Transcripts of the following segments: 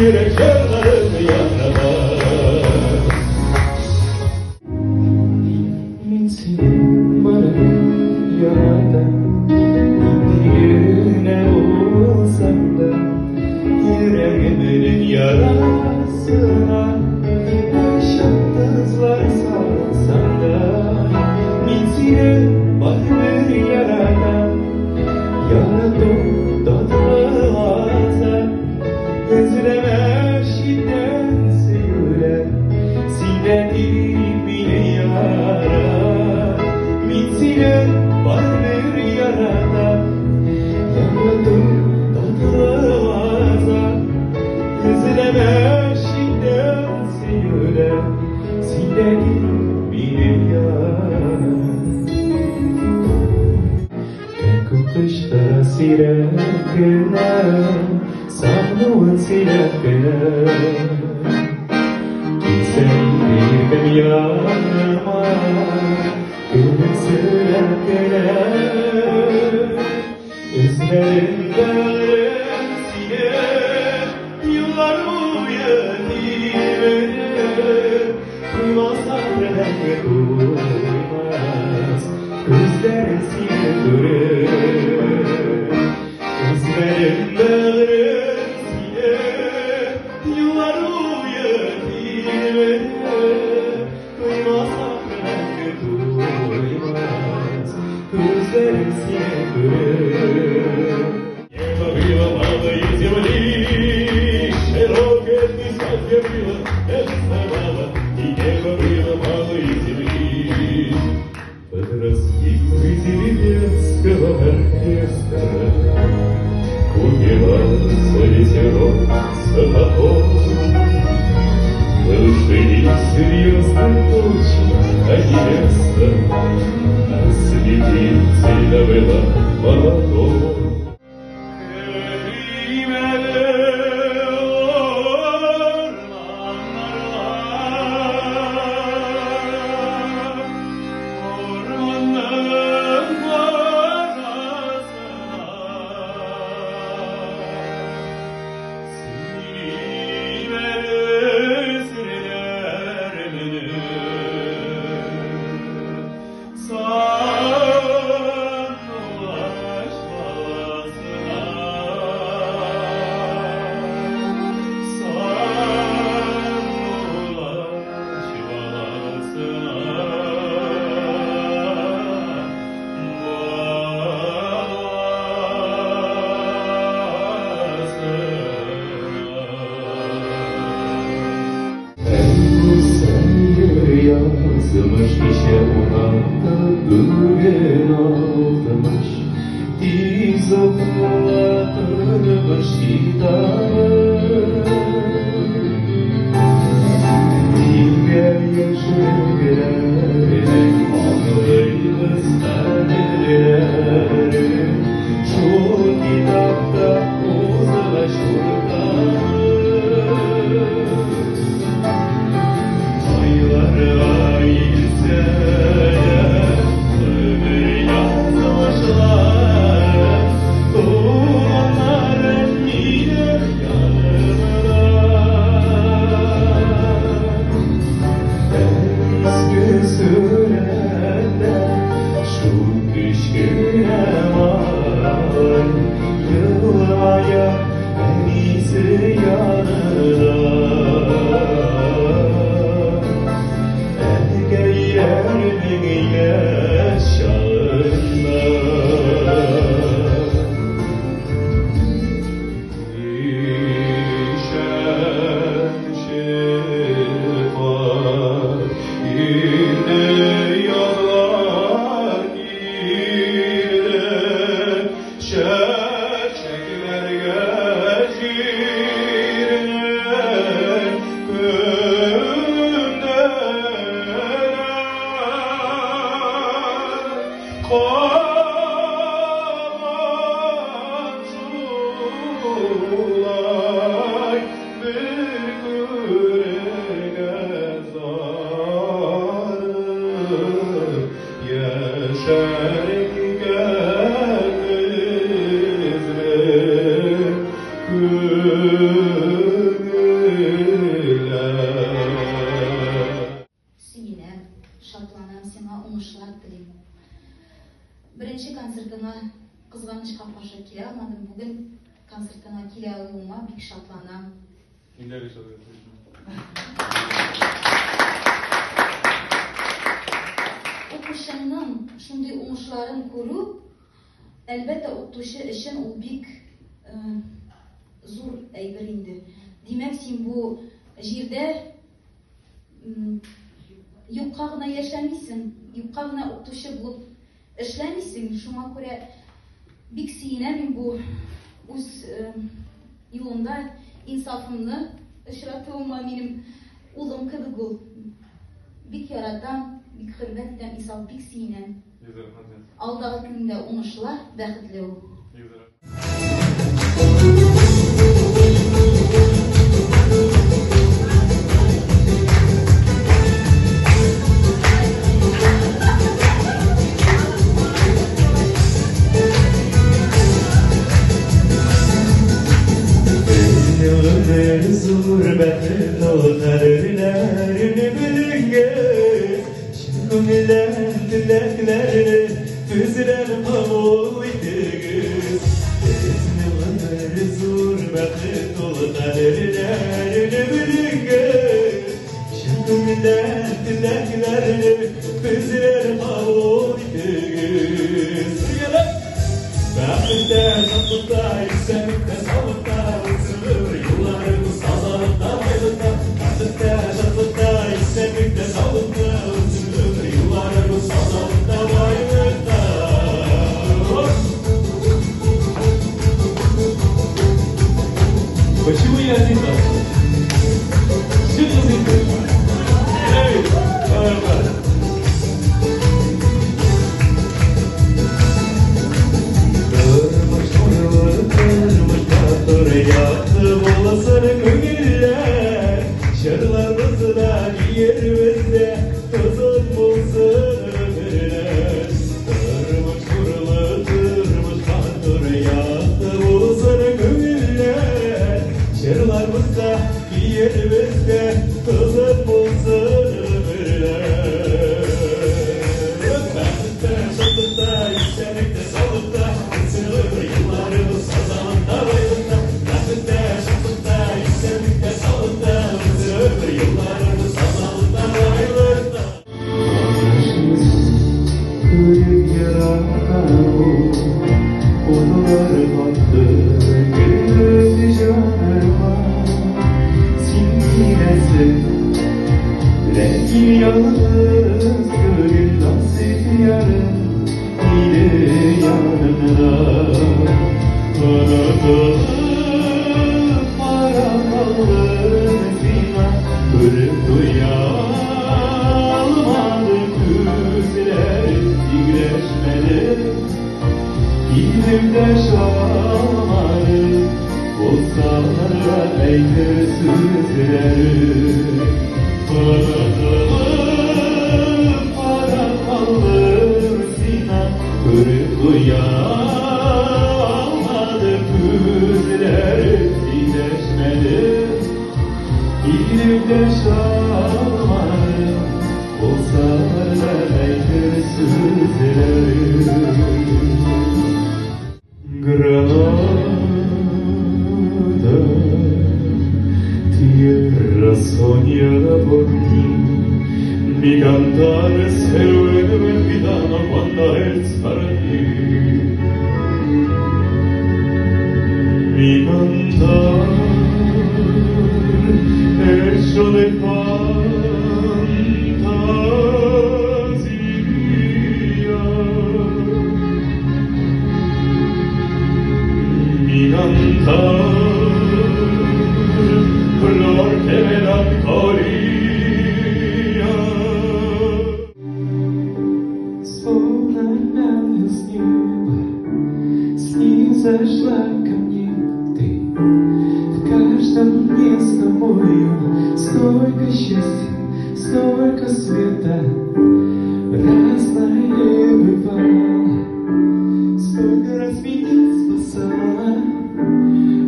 yürek yarlarım yanına. Senin bana yaradan indiğine olsam da yüreğimin yarasına yaşattızlar salsam da mitine var bir yaradan yaradım tatlı ağza özleme şiddet söyle sinirlerim bile yara mitine var bir yaradan yaradım tatlı ağza özleme şiddet söyle sinirlerim bile yara. Kışlara sirekine Sahnuğun sirekine Kimseyi yanıma Sirekine Üzerinden sine Yıllar uyanır Duymaz sabreden duymaz Gözlerin sine durur Gözlerin bağırır sine Yıllar uyanır Duymaz sabreden duymaz Gözlerin sine durur Небо было малой земли Широкое десятка было доставало И небо было малой земли Под раскидкой деревенского оркестра Купивался ветерок сапогом Лошадей серьезной ночи, а невеста Ослепительно была молодом. Yazılmış işe uğradı gün olmuş Diz oklatılmış kitabı Diğer yaşı bilerek anlıydı senleri Şu kitapta uzun şurada Yaşar Birinchi konsertime kızg'anishga qarshi kela olmadim. Bugun konsertime kela olganimga bek shodlanam. O'qishimning shunday o'ng'ishlarini ko'rib, albatta o'qituvchi uchun u bek zo'r ayber indi. Demak, sen bu yerda yo'qqa g'ina yashamaysan, yo'qqa g'ina o'qituvchi bo'lib ishlaymaysan. Shunga ko'ra bek siyinaman bu o'z yo'limda insofimni ishratuvma mening o'zim kabi bo'l. Bek yaratam, bek hurmat etam, insof bek siyinam. Alдағы kunda o'ng'ishlar, baxtli bo'l. Почему я один раз? Что за зритель? Эй, нормально. Kırmış batır yaktı bolasını köngüller. Şarlarımızda yerimizde tozun bulsun ömürler. Kırmış batır yaktı bolasını köngüller. Şarlarımızda yerimizde tozun bulsun ömürler. Baktıkta, şatıkta, yükselikte, salıkta, sığır yıllarımız sazanında bayılda. Baktıkta, şatıkta, yükselikte, salıkta, sığır yıllarımız sazanında bayılda. Kırık yarana onular battı, göz canıma. Sinirlensin, rengi yalnız, gönül nasip yarın. Yine yanımda Kanadığım aramalım zina Kırıp duyalmadı küzler İgreşmedi İlimde şalmadı Bozsanlara eykir sözleri Kanadığım aramalım zina Kırıp duyalmadı küzler İgreşmedi İlimde şalmadı Bozsanlara eykir sözleri Granada, tierra soñada por mí, mi cantar se vuelve olvidado cuando es para ti. Mi cantar hecho de mi cantar, flor de melancolía. Словно с неба снизошла ко мне ты. В каждом месте мою столько счастья, столько света. Разное бывало, столько раз меня спасала.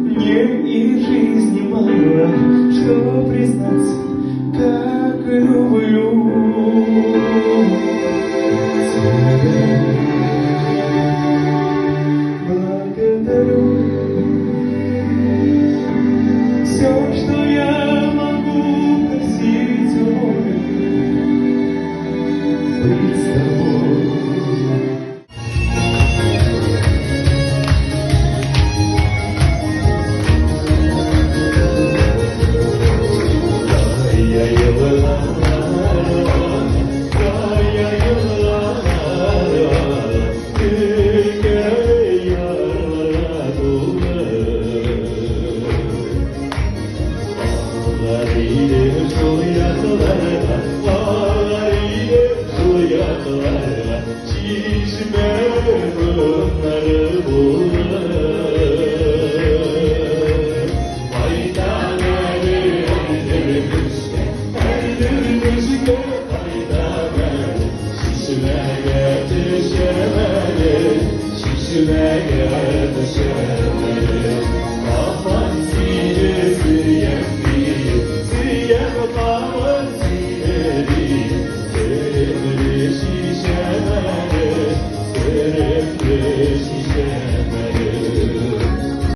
Мне и жизни мало, что признаться, как люблю. тебя.